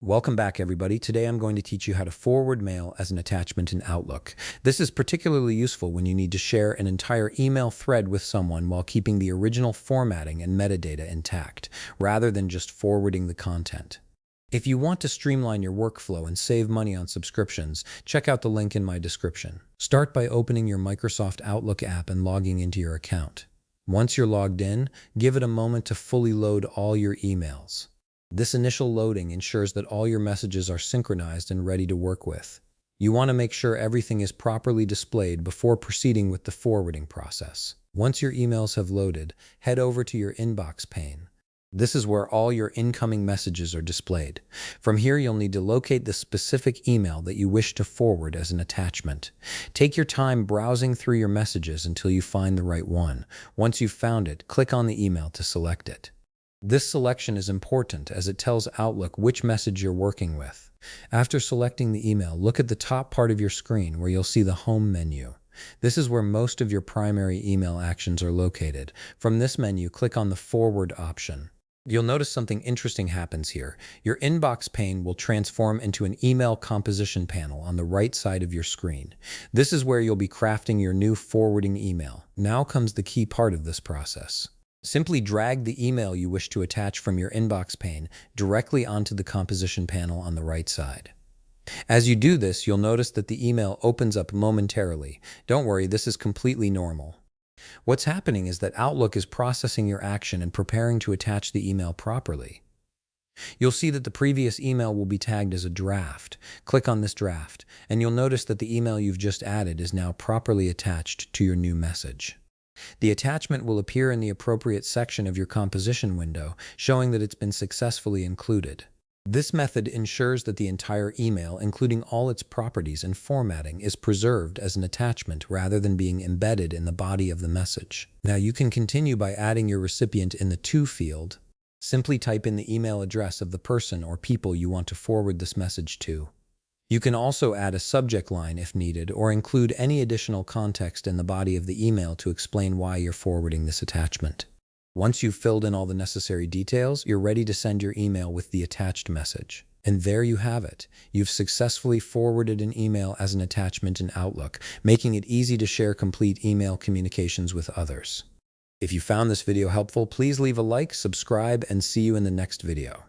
Welcome back, everybody. Today I'm going to teach you how to forward mail as an attachment in Outlook. This is particularly useful when you need to share an entire email thread with someone while keeping the original formatting and metadata intact, rather than just forwarding the content. If you want to streamline your workflow and save money on subscriptions, check out the link in my description. Start by opening your Microsoft Outlook app and logging into your account. Once you're logged in, give it a moment to fully load all your emails. This initial loading ensures that all your messages are synchronized and ready to work with. You want to make sure everything is properly displayed before proceeding with the forwarding process. Once your emails have loaded, head over to your inbox pane. This is where all your incoming messages are displayed. From here, you'll need to locate the specific email that you wish to forward as an attachment. Take your time browsing through your messages until you find the right one. Once you've found it, click on the email to select it. This selection is important as it tells Outlook which message you're working with. After selecting the email, look at the top part of your screen where you'll see the Home menu. This is where most of your primary email actions are located. From this menu, click on the Forward option. You'll notice something interesting happens here. Your inbox pane will transform into an email composition panel on the right side of your screen. This is where you'll be crafting your new forwarding email. Now comes the key part of this process. Simply drag the email you wish to attach from your inbox pane directly onto the composition panel on the right side. As you do this, you'll notice that the email opens up momentarily. Don't worry, this is completely normal. What's happening is that Outlook is processing your action and preparing to attach the email properly. You'll see that the previous email will be tagged as a draft. Click on this draft, and you'll notice that the email you've just added is now properly attached to your new message. The attachment will appear in the appropriate section of your composition window, showing that it's been successfully included. This method ensures that the entire email, including all its properties and formatting, is preserved as an attachment rather than being embedded in the body of the message. Now you can continue by adding your recipient in the To field. Simply type in the email address of the person or people you want to forward this message to. You can also add a subject line if needed, or include any additional context in the body of the email to explain why you're forwarding this attachment. Once you've filled in all the necessary details, you're ready to send your email with the attached message. And there you have it. You've successfully forwarded an email as an attachment in Outlook, making it easy to share complete email communications with others. If you found this video helpful, please leave a like, subscribe, and see you in the next video.